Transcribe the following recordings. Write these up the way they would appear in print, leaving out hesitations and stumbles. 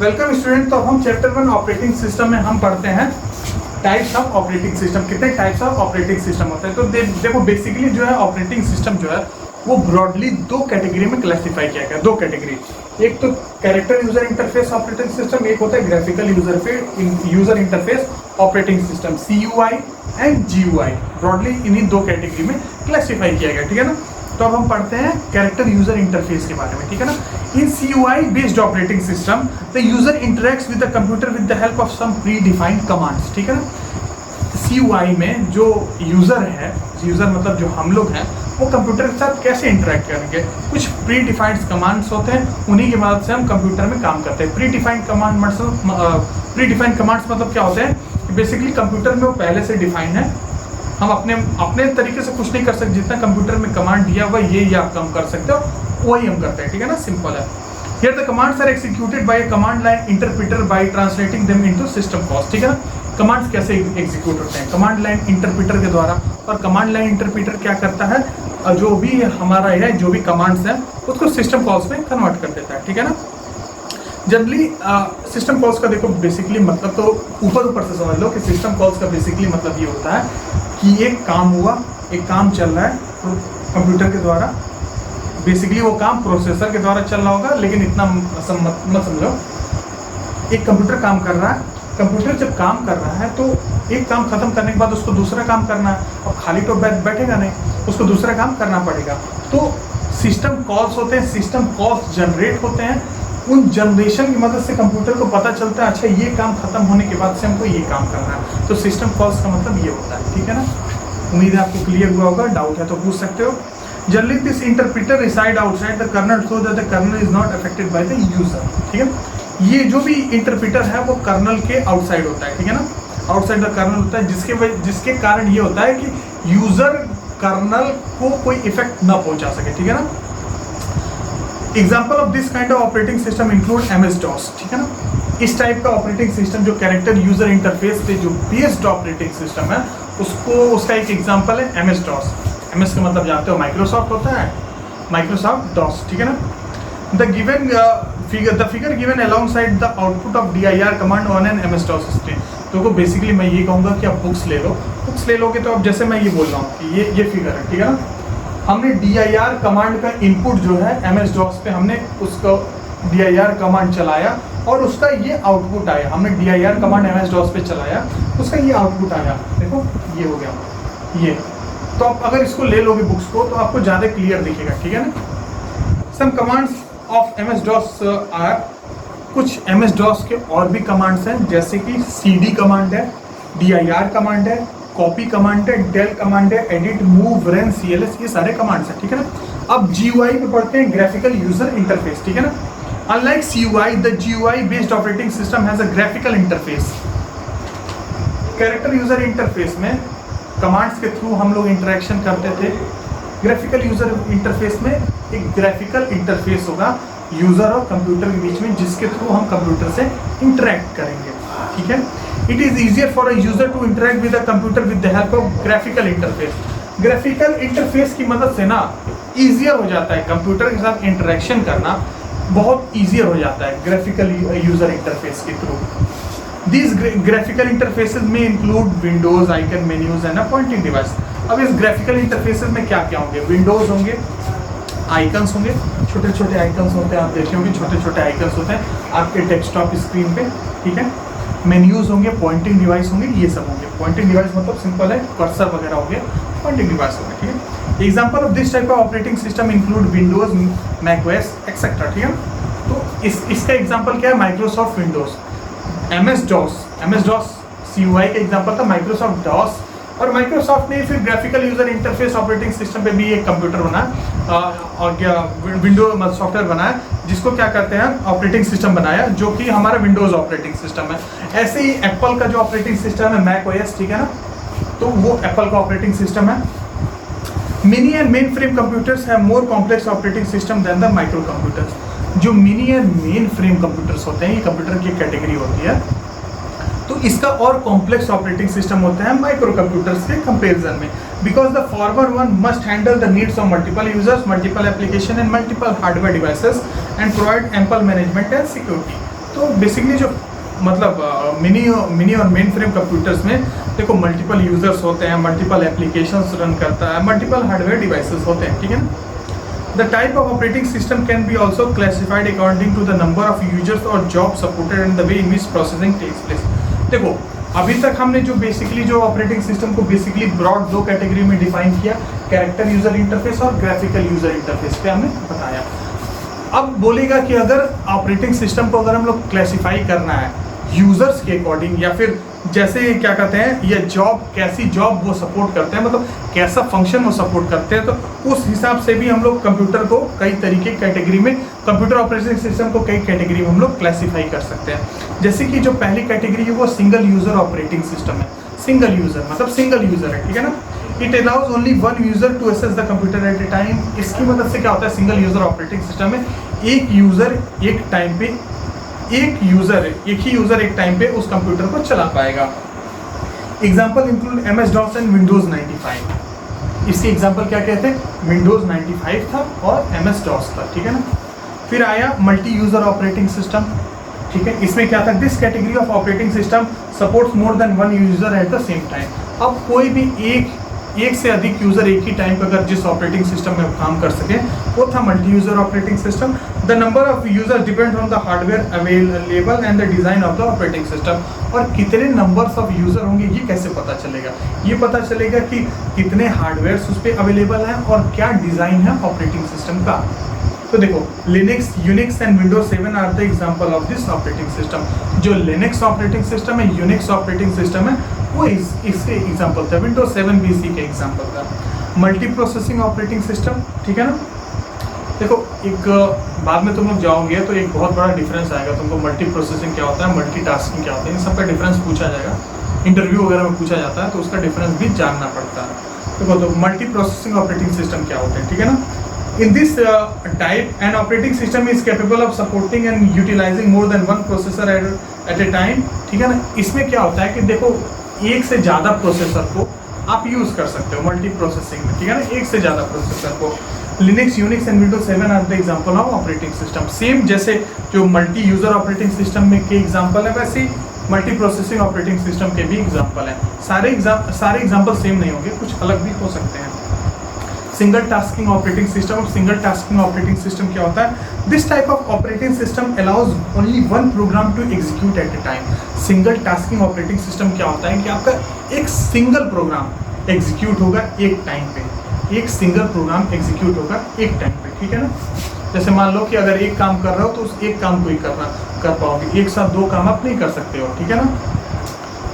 Welcome student. तो हम chapter 1 operating system में हम पढ़ते हैं टाइप्स ऑफ ऑपरेटिंग सिस्टम। कितने टाइप्स ऑफ ऑपरेटिंग सिस्टम होते हैं? तो देखो बेसिकली जो है ऑपरेटिंग सिस्टम जो है वो ब्रॉडली दो कैटेगरी में क्लासिफाई किया गया। दो कैटेगरी, एक तो character user interface operating system, एक होता है graphical user interface operating system CUI and GUI। Broadly इन्हीं दो कैटेगरी में क्लासिफाई किया गया, ठीक है ना। तो अब हम पढ़ते हैं कैरेक्टर यूजर इंटरफेस के बारे में, ठीक है ना। In CUI based operating system the user interacts with the computer with the help of some predefined commands, ठीक है ना। CUI में जो यूजर है, यूजर मतलब जो हम लोग हैं, वो कंप्यूटर के साथ कैसे इंटरेक्ट करेंगे, कुछ प्री डिफाइंड कमांड्स होते हैं, उन्हीं की मदद से हम कंप्यूटर में काम करते हैं। प्री डिफाइंड कमांड्स मतलब क्या होते हैं कि बेसिकली कंप्यूटर में वो पहले से डिफाइन है, हम अपने तरीके से कुछ नहीं कर सकते। जितना कंप्यूटर में कमांड दिया हुआ ये आप काम कर सकते हो, वही हम करते हैं, ठीक है ना। सिंपल है। Here the commands are executed by command line interpreter by translating them into system calls, ठीक है ना। कमांड्स कैसे एग्जीक्यूट होते हैं? कमांड लाइन इंटरप्रेटर के द्वारा। और कमांड लाइन इंटरप्रेटर क्या करता है, जो भी हमारा है, जो भी कमांड्स हैं उसको सिस्टम कॉल्स में कन्वर्ट कर देता है, ठीक है ना। जनरली सिस्टम कॉल्स का देखो बेसिकली मतलब तो ऊपर से समझ लो कि सिस्टम कॉल्स का बेसिकली मतलब ये होता है कि एक काम हुआ, एक काम चल रहा है कंप्यूटर के द्वारा। बेसिकली वो काम प्रोसेसर के द्वारा चल रहा होगा, लेकिन इतना मत समझो। एक कंप्यूटर काम कर रहा है, कंप्यूटर जब काम कर रहा है तो एक काम खत्म करने के बाद उसको दूसरा काम करना है। अब खाली तो बैठेगा नहीं, उसको दूसरा काम करना पड़ेगा। तो सिस्टम कॉल्स होते हैं, सिस्टम कॉल्स जनरेट होते हैं। उन जनरेशन की मदद से कंप्यूटर को पता चलता है अच्छा ये काम खत्म होने के बाद से हमको ये काम करना है। तो सिस्टम कॉल्स का मतलब ये होता है, ठीक है ना। उम्मीद है आपको क्लियर हुआ होगा। डाउट है तो पूछ सकते हो। Generally this interpreter reside outside the kernel so that the kernel is not affected by the user, ठीक है। ये जो भी इंटरप्रेटर है वो कर्नल के आउटसाइड होता है, ठीक है ना। आउटसाइड द कर्नल होता है, जिसके कारण ये होता है कि यूजर कर्नल को कोई इफेक्ट ना पहुंचा सके, ठीक है ना। Example of this kind of operating system include MS-DOS, ठीक है ना। इस टाइप का ऑपरेटिंग सिस्टम जो कैरेक्टर यूजर इंटरफेस पे जो बेस्ड ऑपरेटिंग सिस्टम है उसका एक एग्जाम्पल है MS-DOS। MS का मतलब जानते हो माइक्रोसॉफ्ट होता है, माइक्रोसॉफ्ट DOS, ठीक है ना। The figure given alongside the output of dir command on an MS-DOS screen। तो बेसिकली मैं ये कहूँगा कि आप बुक्स ले लोगे तो अब जैसे मैं ये बोल रहा हूँ कि ये फिगर है, ठीक है ना। हमने dir कमांड का इनपुट जो है MS-DOS पे हमने उसको dir कमांड चलाया और उसका ये आउटपुट आया। हमने dir कमांड MS-DOS पे चलाया, उसका ये आउटपुट आया। देखो ये हो गया ये। तो आप अगर इसको ले लोगे बुक्स को तो आपको ज़्यादा क्लियर दिखेगा, ठीक है ना। सम कमांड्स ऑफ MS-DOS आर, कुछ MS-DOS के और भी कमांड्स हैं जैसे कि CD कमांड है, dir कमांड है, कॉपी कमांड है, डेल कमांड है, एडिट, मूव, रन, CLS, ये सारे कमांड्स हैं, ठीक है ना। अब GUI पे पढ़ते हैं, ग्राफिकल यूजर इंटरफेस, ठीक है ना। Unlike CUI, the GUI based operating system has a graphical interface. Character user interface में कमांड्स के थ्रू हम लोग इंटरेक्शन करते थे। ग्राफिकल यूजर इंटरफेस में एक ग्राफिकल इंटरफेस होगा यूजर और कंप्यूटर के बीच में, जिसके थ्रू हम कंप्यूटर से इंटरेक्ट करेंगे, ठीक है। It is easier for a user to interact with a computer with the help of graphical interface. Graphical interface की मदद से ना ईजियर हो जाता है कंप्यूटर के साथ इंटरेक्शन करना, बहुत ईजियर हो जाता है ग्राफिकल यूजर इंटरफेस के through. These graphical interfaces may include windows, icon, menus and a pointing device। अब इस graphical interfaces में क्या क्या होंगे? विंडोज होंगे, आइकन्स होंगे, छोटे छोटे आइकन्स होते हैं, आप देखे होंगे छोटे छोटे आइकन्स होते हैं आपके डेस्कटॉप स्क्रीन पे, ठीक है। मेन्यूज होंगे, पॉइंटिंग डिवाइस होंगे, ये सब होंगे। पॉइंटिंग डिवाइस मतलब सिंपल है, कर्सर वगैरह हो गया, पॉइंटिंग डिवाइस हो गया, ठीक है। Example of this type of operating system include Windows, macOS etcetera, ठीक है। तो इसका एग्जाम्पल क्या है? माइक्रोसॉफ्ट विंडोज, MS-DOS CUI का एग्जांपल था माइक्रोसॉफ्ट DOS। और माइक्रोसॉफ्ट ने फिर graphical user interface operating system पे भी एक कंप्यूटर बनाया और क्या विंडो सॉफ्टवेयर बनाया, जिसको क्या करते हैं ऑपरेटिंग सिस्टम बनाया, जो कि हमारा विंडोज ऑपरेटिंग सिस्टम है। ऐसे ही एप्पल का जो ऑपरेटिंग सिस्टम है macOS, ठीक है ना, तो वो एप्पल का ऑपरेटिंग सिस्टम है। Mini and mainframe computers have more complex operating system than the micro computers. जो mini and mainframe computers होते हैं, ये कंप्यूटर की कैटेगरी होती है, तो इसका और कॉम्प्लेक्स ऑपरेटिंग सिस्टम होता है माइक्रो कंप्यूटर्स के कंपैरिजन में। Because the forward one must handle the needs of multiple users, multiple application and multiple hardware devices and provide ample management and security. तो बेसिकली जो मतलब मिनी और mainframe computers में देखो multiple users होते हैं, multiple applications run करता है, मल्टीपल हार्डवेयर डिवाइसेस होते हैं, ठीक है ना। The type of operating system can be also classified according to the number of users और job supported and the way in which processing takes place. देखो अभी तक हमने जो बेसिकली जो ऑपरेटिंग सिस्टम को बेसिकली ब्रॉड दो कैटेगरी में डिफाइन किया, कैरेक्टर यूजर इंटरफेस और ग्राफिकल यूजर इंटरफेस पे हमने बताया। अब बोलेगा कि अगर ऑपरेटिंग सिस्टम को अगर हम लोग क्लासिफाई करना है यूजर्स के अकॉर्डिंग, या फिर जैसे क्या कहते हैं ये जॉब, कैसी जॉब वो सपोर्ट करते हैं, मतलब कैसा फंक्शन वो सपोर्ट करते हैं, तो उस हिसाब से भी हम लोग कंप्यूटर को कई तरीके कैटेगरी में, कंप्यूटर ऑपरेटिंग सिस्टम को कई कैटेगरी में हम लोग क्लासीफाई कर सकते हैं। जैसे कि जो पहली कैटेगरी है वो सिंगल यूजर ऑपरेटिंग सिस्टम है। सिंगल यूजर मतलब सिंगल यूजर है, ठीक है ना। It allows only one user to access the computer at a time. इसकी मदद से क्या होता है, सिंगल यूजर ऑपरेटिंग सिस्टम में एक यूजर एक टाइम पे, एक ही यूजर एक टाइम पे उस कंप्यूटर को चला पाएगा। Example include MS-DOS and Windows 95। इसके एग्जाम्पल क्या कहते हैं, Windows 95 था और MS-DOS था, ठीक है ना। फिर आया मल्टी यूजर ऑपरेटिंग सिस्टम, ठीक है। इसमें क्या था, this category of operating system supports more than one user eight the same time. अब कोई भी एक से अधिक यूजर एक ही टाइम पर अगर जिस ऑपरेटिंग सिस्टम में काम कर सके वो था multi user operating system. The number of user depend on the hardware available and the design of the operating system. और कितने नंबर्स ऑफ यूजर होंगे ये कैसे पता चलेगा, ये पता चलेगा कि कितने हार्डवेयर उस पर अवेलेबल हैं और क्या डिजाइन है ऑपरेटिंग सिस्टम का। तो देखो Linux, Unix and Windows 7 are the example of this operating system. जो लिनक्स ऑपरेटिंग सिस्टम है, यूनिक्स ऑपरेटिंग सिस्टम है, वो इसके एग्जांपल था। विंडोज 7 भी इसी के एग्जांपल था। मल्टी प्रोसेसिंग ऑपरेटिंग सिस्टम, ठीक है ना। देखो एक बाद में तुम लोग जाओगे तो एक बहुत बड़ा डिफरेंस आएगा तुमको, मल्टी प्रोसेसिंग क्या होता है, मल्टीटास्किंग क्या होता है, इन सब का डिफरेंस पूछा जाएगा, इंटरव्यू वगैरह में पूछा जाता है, तो उसका डिफरेंस भी जानना पड़ता है। देखो तो मल्टी प्रोसेसिंग ऑपरेटिंग सिस्टम क्या होते हैं, ठीक है ना। In this type, an operating system is capable of supporting and utilizing more than one processor at a time, ठीक है ना। इसमें क्या होता है कि देखो एक से ज़्यादा प्रोसेसर को आप यूज़ कर सकते हो मल्टी प्रोसेसिंग में, ठीक है ना, एक से ज़्यादा प्रोसेसर को। Linux, Unix and Windows 7 are the example of operating system. Same जैसे जो मल्टी यूज़र ऑपरेटिंग सिस्टम में के एग्जांपल है, वैसे मल्टी प्रोसेसिंग ऑपरेटिंग सिस्टम के भी एग्जांपल हैं। सारे एग्जांपल सेम नहीं होंगे, कुछ अलग भी हो सकते हैं। Single tasking operating system. और सिंगल टास्किंग ऑपरेटिंग सिस्टम क्या होता है, this type of operating system allows only one program to execute at a time. Single tasking operating system क्या होता है कि आपका एक सिंगल प्रोग्राम एग्जीक्यूट होगा एक टाइम पे, एक सिंगल प्रोग्राम एग्जीक्यूट होगा एक टाइम पे, ठीक है ना। जैसे मान लो कि अगर एक काम कर रहे हो तो उस एक काम को ही कर पाओगे, एक साथ दो काम आप नहीं कर सकते हो, ठीक है ना।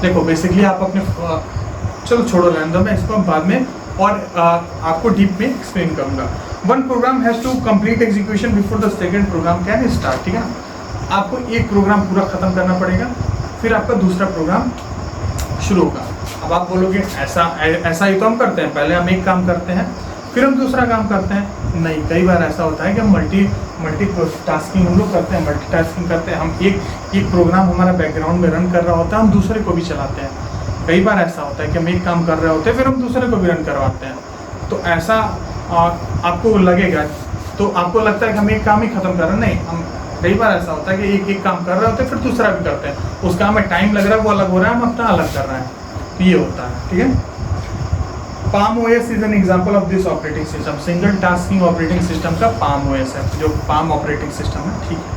देखो बेसिकली आप अपने, चलो छोड़ो रहने दो, मैं इसको बाद में और आपको डीप में एक्सप्लेन करूंगा। One program has to complete execution before the second program can start, ठीक है ना। आपको एक प्रोग्राम पूरा खत्म करना पड़ेगा, फिर आपका दूसरा प्रोग्राम शुरू होगा। अब आप बोलोगे ऐसा ही तो हम करते हैं, पहले हम एक काम करते हैं फिर हम दूसरा काम करते हैं। नहीं, कई बार ऐसा होता है कि हम मल्टी टास्किंग हम लोग करते हैं, मल्टीटास्किंग करते हैं। हम एक प्रोग्राम हमारा बैकग्राउंड में रन कर रहा होता है, हम दूसरे को भी चलाते हैं। कई बार ऐसा होता है कि हम एक काम कर रहे होते हैं फिर हम दूसरे को भी रन करवाते हैं। तो ऐसा आपको लगेगा, तो आपको लगता है कि हम एक काम ही खत्म कर रहे हैं, नहीं, हम कई बार ऐसा होता है कि एक काम कर रहे होते हैं फिर दूसरा भी करते हैं। उस काम में टाइम लग रहा है वो अलग हो रहा है, हम अपना अलग कर रहे हैं, तो ये होता है, ठीक है। Palm OS is an example of this operating system. Single tasking operating system का पाम OS है, जो पाम ऑपरेटिंग सिस्टम है, ठीक है।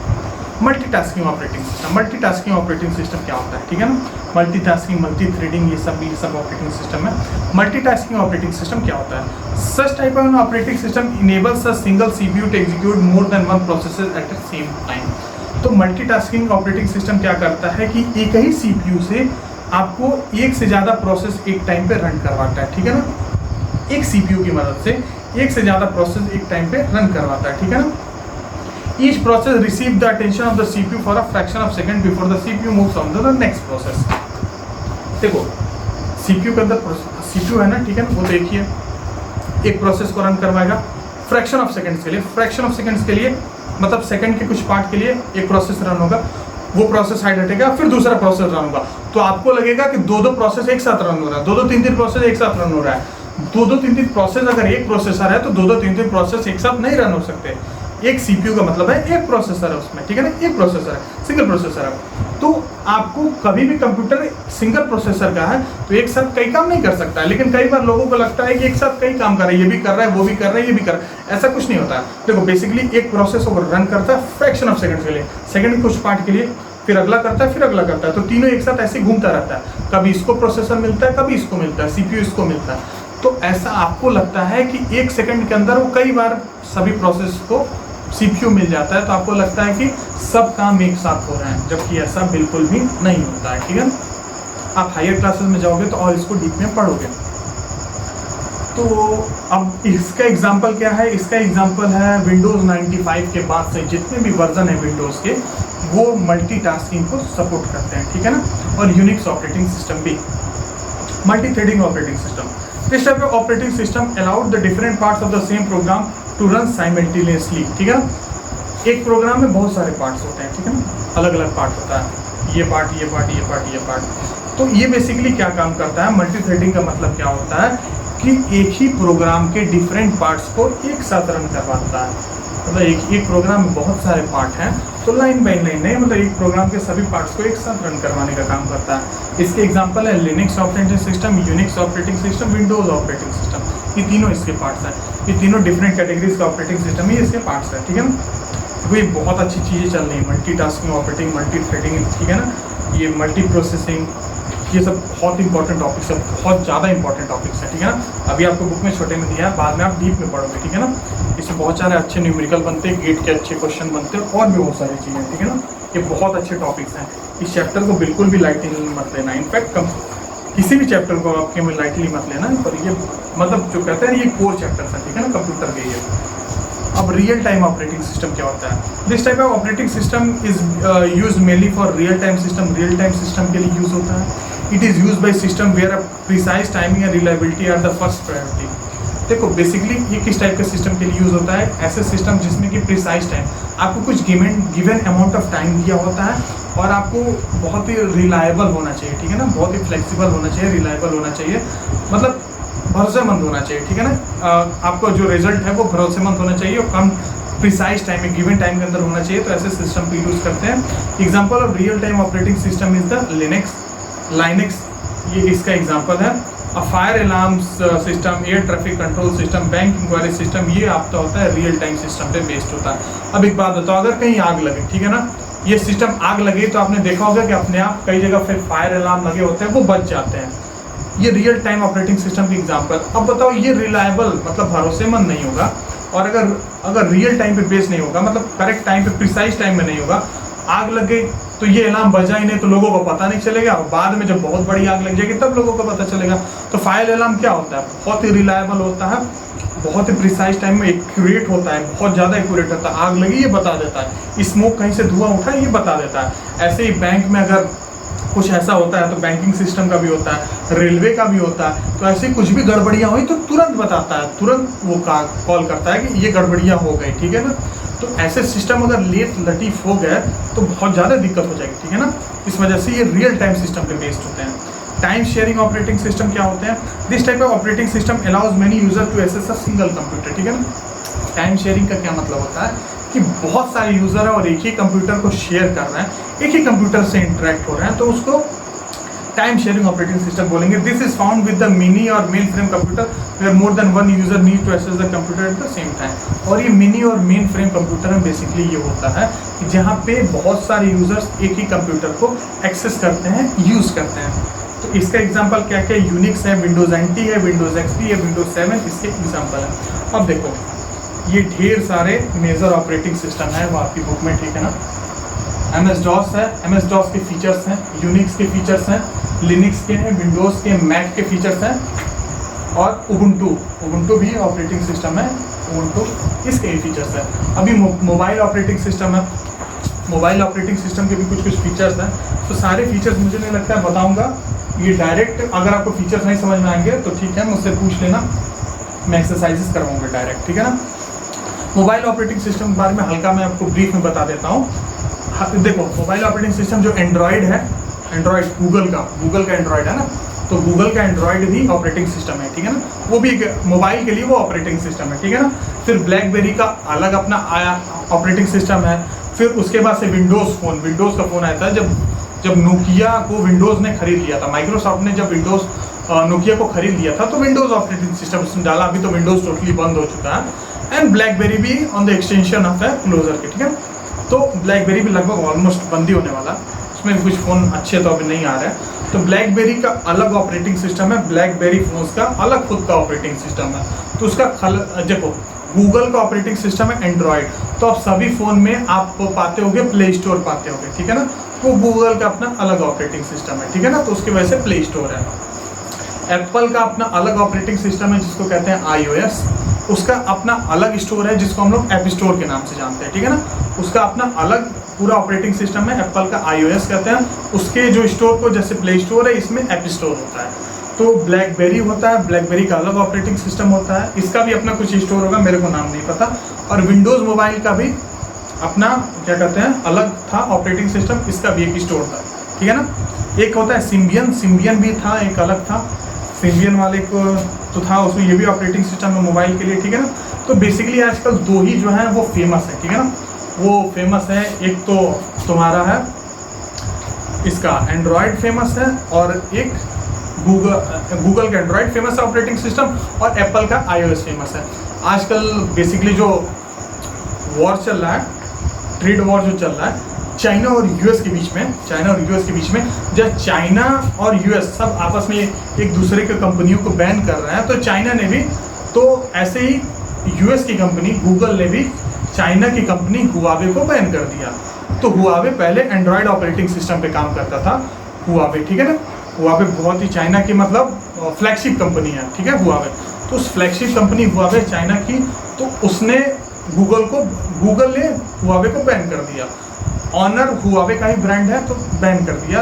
Multitasking operating system. Multitasking operating system क्या होता है, ठीक है ना। मल्टीटास्किंग, मल्टी थ्रेडिंग, ये सब ऑपरेटिंग सिस्टम है। मल्टीटास्किंग ऑपरेटिंग सिस्टम क्या होता है, such type of operating system enables a single CPU to execute more than one processor at the same time. तो मल्टीटास्किंग ऑपरेटिंग सिस्टम क्या करता है कि एक ही CPU से आपको एक से ज़्यादा प्रोसेस एक टाइम पे रन करवाता है, ठीक है ना। एक CPU की मदद से एक से ज़्यादा प्रोसेस एक टाइम पे रन करवाता है, ठीक है ना। Each process receive the attention of the CPU for a fraction of second before the CPU moves on to the next process। देखो CPU के अंदर CPU है ना, ठीक है ना, वो देखिए एक प्रोसेस को रन करवाएगा फ्रैक्शन ऑफ सेकंड्स के लिए। फ्रैक्शन ऑफ सेकंड्स के लिए मतलब सेकंड के कुछ पार्ट के लिए एक प्रोसेस रन होगा, वो प्रोसेस हाइड हटेगा, फिर दूसरा प्रोसेस रन होगा। तो आपको लगेगा कि दो प्रोसेस एक साथ रन हो रहा है, दो तीन प्रोसेस एक साथ रन हो रहा है। दो तीन प्रोसेस, अगर एक प्रोसेसर है तो दो तीन प्रोसेस एक साथ नहीं रन हो सकते। एक सीपीयू का मतलब है एक प्रोसेसर है उसमें, ठीक है ना, एक प्रोसेसर है, सिंगल प्रोसेसर है। तो आपको कभी भी कंप्यूटर सिंगल प्रोसेसर का है तो एक साथ कई काम नहीं कर सकता है, लेकिन कई बार लोगों को लगता है कि एक साथ कई काम कर रहा है, ये भी कर रहा है, वो भी कर रहा है, ये भी कर रहा है। ऐसा कुछ नहीं होता है। देखो बेसिकली एक प्रोसेस को रन करता है फ्रैक्शन ऑफ सेकंड के लिए, सेकंड के कुछ पार्ट के लिए, फिर अगला करता है, फिर अगला करता है, तो तीनों एक साथ ऐसे घूमता रहता है। कभी इसको प्रोसेसर मिलता है, कभी इसको मिलता है, सीपीयू इसको मिलता है। तो ऐसा आपको लगता है कि एक सेकंड के अंदर वो कई बार सभी प्रोसेस को सीपीयू मिल जाता है, तो आपको लगता है कि सब काम एक साथ हो रहे हैं, जबकि ऐसा बिल्कुल भी नहीं होता है, ठीक है। आप हायर क्लासेस में जाओगे तो और इसको डीप में पढ़ोगे। तो अब इसका एग्जांपल क्या है, इसका एग्जांपल है विंडोज़ 95 के बाद से जितने भी वर्जन है विंडोज़ के, वो मल्टीटास्किंग को सपोर्ट करते हैं, ठीक है ना। और यूनिक्स ऑपरेटिंग सिस्टम भी, multi threading operating system. This type of operating system allowed the different parts of the same program to run simultaneously, ठीक है ना। एक प्रोग्राम में बहुत सारे पार्ट्स होते हैं, ठीक है ना, अलग अलग पार्ट होता है, ये पार्ट, ये पार्ट, ये पार्ट, ये पार्ट। तो ये बेसिकली क्या काम करता है, मल्टी थ्रेडिंग का मतलब क्या होता है कि एक ही प्रोग्राम के डिफरेंट पार्ट्स को एक साथ रन करवाता है। मतलब एक प्रोग्राम में बहुत सारे पार्ट हैं, तो लाइन बाई लाइन नहीं, मतलब एक प्रोग्राम के सभी पार्ट्स को एक साथ रन करवाने का काम करता है। इसके एग्जांपल है Linux operating system, Unix operating system, Windows operating system. ये तीनों इसके पार्ट्स हैं, ये तीनों डिफरेंट कैटेगरीज का ऑपरेटिंग सिस्टम ही इसके पार्ट्स हैं, ठीक है ना। तो ये बहुत अच्छी चीज़ें चल रही हैं, मल्टीटास्किंग ऑपरेटिंग, मल्टी थ्रेडिंग, ठीक है ना, ये मल्टी प्रोसेसिंग, ये सब बहुत इंपॉर्टेंट टॉपिक्स है, बहुत ज़्यादा इंपॉर्टेंट टॉपिक्स है, ठीक है ना। अभी आपको बुक में छोटे में दिया है, बाद में आप डीप में पढ़ोगे, ठीक है ना। इसमें बहुत सारे अच्छे न्यूमेरिकल बनते हैं, गेट के अच्छे क्वेश्चन बनते हैं, और भी बहुत सारी चीज़ें, ठीक है ना। ये बहुत अच्छे टॉपिक्स हैं, इस चैप्टर को बिल्कुल भी लाइटली मत लेना। इनफैक्ट किसी भी चैप्टर को आपके में लाइटली मत लेना, पर ये मतलब जो कहते हैं ये कोर चैप्टर है, ठीक है ना, कंप्यूटर के ये। अब रियल टाइम ऑपरेटिंग सिस्टम क्या होता है। This type of operating system is use mainly for real time system, real time system के लिए यूज होता है। It is use by system where a precise timing and reliability are the first priority. देखो basically ये किस type के system के लिए यूज़ होता है, ऐसे सिस्टम जिसमें कि प्रिसाइज टाइम, आपको कुछ गिवन अमाउंट ऑफ टाइम दिया होता है और आपको बहुत ही रिलायबल होना चाहिए, ठीक है ना, बहुत ही फ्लेक्सिबल होना चाहिए, रिलायबल होना चाहिए, मतलब भरोसेमंद होना चाहिए, ठीक है ना। आपको जो रिजल्ट है वो भरोसेमंद होना चाहिए और कम प्रिसाइज टाइम में, गिवन टाइम के अंदर होना चाहिए, तो ऐसे सिस्टम को यूज़ करते हैं। Example of real time operating system is the Linux, ये इसका एग्जाम्पल है। A fire alarm system, air traffic control system, bank inquiry system, ये आपका होता है रियल टाइम सिस्टम पे बेस्ड होता है। अब एक बात बताओ, अगर कहीं आग लगे, ठीक है ना, ये सिस्टम आग लगे तो आपने देखा होगा कि अपने आप कई जगह फिर फायर अलार्म लगे होते हैं, वो बच जाते हैं। ये रियल टाइम ऑपरेटिंग सिस्टम की एग्जांपल। अब बताओ ये रिलायबल मतलब भरोसेमंद नहीं होगा, और अगर रियल टाइम पे बेस नहीं होगा, मतलब करेक्ट टाइम पे प्रिसाइज टाइम में नहीं होगा, आग लग गई तो ये अलार्म बजा ही नहीं, तो लोगों को पता नहीं चलेगा, और बाद में जब बहुत बड़ी आग लग जाएगी तब लोगों को पता चलेगा। तो फायर अलार्म क्या होता है, बहुत ही रिलायबल होता है, बहुत ही प्रिसाइज टाइम में एक्यूरेट होता है, बहुत ज़्यादा एक्यूरेट होता है। आग लगी ये बता देता है, स्मोक कहीं से धुआं उठा ये बता देता है। ऐसे ही बैंक में अगर कुछ ऐसा होता है तो बैंकिंग सिस्टम का भी होता है, रेलवे का भी होता है, तो ऐसे कुछ भी गड़बड़ियाँ हुई तो तुरंत बताता है, तुरंत वो कॉल करता है कि ये गड़बड़ियाँ हो गई, ठीक है ना। तो ऐसे सिस्टम अगर लेट लटीफ हो गए तो बहुत ज़्यादा दिक्कत हो जाएगी, ठीक है ना। इस वजह से ये रियल टाइम सिस्टम पे बेस्ड होते हैं। टाइम शेयरिंग ऑपरेटिंग सिस्टम क्या होते हैं। This type of operating system allows many user to access a single computer, ठीक है ना। टाइम शेयरिंग का क्या मतलब होता है कि बहुत सारे यूजर हैं और एक ही कंप्यूटर को शेयर कर रहे हैं, एक ही कंप्यूटर से इंटरेक्ट हो रहे हैं, तो उसको टाइम शेयरिंग ऑपरेटिंग सिस्टम बोलेंगे। This is found with the mini और mainframe computer where more than one user need to access the computer at the same time. और ये मिनी और मेन फ्रेम कंप्यूटर में basically ये होता है कि जहाँ पे बहुत सारे यूजर्स एक ही कंप्यूटर को एक्सेस करते हैं, यूज़ करते हैं। तो इसका एग्जाम्पल क्या क्या, यूनिक्स है, विंडोज़ NT है, विंडोज़ XP है, विंडोज़ 7 इसके एग्जाम्पल है। अब देखो ये ढेर सारे मेजर ऑपरेटिंग सिस्टम है वो आपकी बुक में, ठीक है ना। MS-DOS है, MS-DOS के फीचर्स हैं, यूनिक्स के फीचर्स हैं, लिनक्स के हैं, विंडोज़ के, मैक के फीचर्स हैं, और उबुंटू भी ऑपरेटिंग सिस्टम है, उबुंटू इसके फीचर्स हैं। अभी मोबाइल ऑपरेटिंग सिस्टम है, मोबाइल ऑपरेटिंग सिस्टम के भी कुछ फीचर्स हैं। तो सारे फीचर्स मुझे नहीं लगता है बताऊँगा, ये डायरेक्ट अगर आपको फीचर्स नहीं समझ में आएंगे तो ठीक है मुझसे पूछ लेना, मैं एक्सरसाइजेस करवाऊँगा डायरेक्ट, ठीक है ना। मोबाइल ऑपरेटिंग सिस्टम के बारे में हल्का मैं आपको ब्रीफ में बता देता हूँ। देखो मोबाइल ऑपरेटिंग सिस्टम जो एंड्रॉयड है, एंड्रॉयड गूगल का एंड्रॉयड है ना, तो गूगल का एंड्रॉयड भी ऑपरेटिंग सिस्टम है, ठीक है ना, वो भी एक मोबाइल के लिए वो ऑपरेटिंग सिस्टम है, ठीक है ना। फिर ब्लैकबेरी का अलग अपना आया ऑपरेटिंग सिस्टम है। फिर उसके बाद से विंडोज़ का फ़ोन आया था जब नोकिया को विंडोज़ ने खरीद लिया था, माइक्रोसॉफ्ट ने जब विंडोज़ नोकिया को खरीद लिया था तो विंडोज़ ऑपरेटिंग सिस्टम उसने डाला। अभी तो विंडोज़ टोटली बंद हो चुका है। एंड ब्लैकबेरी भी ऑन द एक्सटेंशन ऑफ है क्लोजर के, ठीक है। तो ब्लैकबेरी भी लगभग ऑलमोस्ट बंद ही होने वाला, उसमें भी कुछ फ़ोन अच्छे तो अभी नहीं आ रहे हैं। तो ब्लैकबेरी का अलग ऑपरेटिंग सिस्टम है, ब्लैकबेरी फोन्स का अलग खुद का ऑपरेटिंग सिस्टम है। तो उसका देखो गूगल का ऑपरेटिंग सिस्टम है एंड्रॉयड, तो आप सभी फ़ोन में आप पाते होगे प्ले स्टोर पाते होगे, ठीक है ना। वो गूगल का अपना अलग ऑपरेटिंग सिस्टम है, ठीक है ना, तो उसकी वजह से प्ले स्टोर है। एप्पल का अपना अलग ऑपरेटिंग सिस्टम है जिसको कहते हैं iOS, उसका अपना अलग स्टोर है जिसको हम लोग ऐप स्टोर के नाम से जानते हैं, ठीक है ना। उसका अपना अलग पूरा ऑपरेटिंग सिस्टम है, एप्पल का iOS कहते हैं। उसके जो स्टोर को जैसे प्ले स्टोर है, इसमें ऐप स्टोर होता है। तो ब्लैकबेरी होता है, ब्लैकबेरी का अलग ऑपरेटिंग सिस्टम होता है, इसका भी अपना कुछ स्टोर होगा, मेरे को नाम नहीं पता। और विंडोज़ मोबाइल का भी अपना क्या कहते हैं अलग था ऑपरेटिंग सिस्टम, इसका भी एक स्टोर था, ठीक है ना। एक होता है सिम्बियन भी था, एक अलग था सिम्बियन वाले को तो था, उसमें ये भी ऑपरेटिंग सिस्टम है मोबाइल के लिए, ठीक है ना। तो बेसिकली आजकल दो ही जो है वो फेमस है, ठीक है ना, वो फेमस है। एक तो तुम्हारा है इसका एंड्रॉयड फेमस है और एक गूगल का एंड्रॉयड फेमस है ऑपरेटिंग सिस्टम, और एप्पल का iOS फेमस है। आजकल बेसिकली जो वॉर चल रहा है, ट्रेड वॉर जो चल रहा है चाइना और यूएस के बीच में, जब चाइना और यूएस सब आपस में एक दूसरे के कंपनियों को बैन कर रहे हैं, तो चाइना ने भी, तो ऐसे ही यूएस की कंपनी गूगल ने भी चाइना की कंपनी हुआवे को बैन कर दिया। तो हुआवे पहले एंड्रॉयड ऑपरेटिंग सिस्टम पे काम करता था, हुआवे, ठीक है ना। हुआवे बहुत ही चाइना की मतलब फ्लैगशिप कंपनी है, ठीक है, हुआवे। तो उस फ्लैगशिप कंपनी हुआवे चाइना की, तो उसने गूगल ने हुआवे को बैन कर दिया। ऑनर हुआवे का ही ब्रांड है तो बैन कर दिया।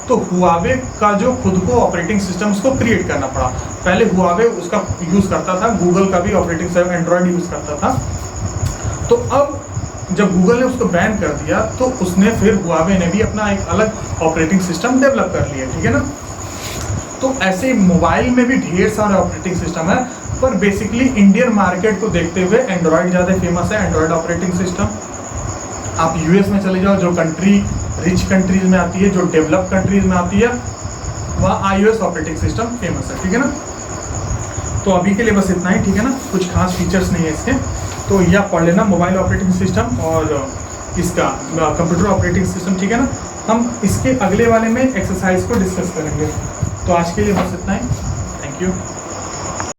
तो हुआवे का जो खुद को ऑपरेटिंग सिस्टम उसको क्रिएट करना पड़ा। पहले हुआवे उसका यूज़ करता था, गूगल का भी ऑपरेटिंग सिस्टम एंड्रॉयड यूज़ करता था। तो अब जब गूगल ने उसको बैन कर दिया तो उसने फिर हुआवे ने भी अपना एक अलग ऑपरेटिंग सिस्टम डेवलप कर लिया, ठीक है ना। तो ऐसे मोबाइल में भी ढेर सारे ऑपरेटिंग सिस्टम है, पर बेसिकली इंडियन मार्केट को देखते हुए एंड्रॉयड ज़्यादा फेमस है, एंड्रॉयड ऑपरेटिंग सिस्टम। आप यूएस में चले जाओ, जो कंट्री रिच कंट्रीज में आती है, जो डेवलप कंट्रीज में आती है, वहाँ iOS ऑपरेटिंग सिस्टम फेमस है, ठीक है ना। तो अभी के लिए बस इतना ही, ठीक है ना, कुछ खास फीचर्स नहीं है इसके। तो यह पढ़ लेना मोबाइल ऑपरेटिंग सिस्टम और इसका कंप्यूटर ऑपरेटिंग सिस्टम, ठीक है ना। हम इसके अगले वाले में एक्सरसाइज को डिस्कस करेंगे। तो आज के लिए बस इतना ही, थैंक यू।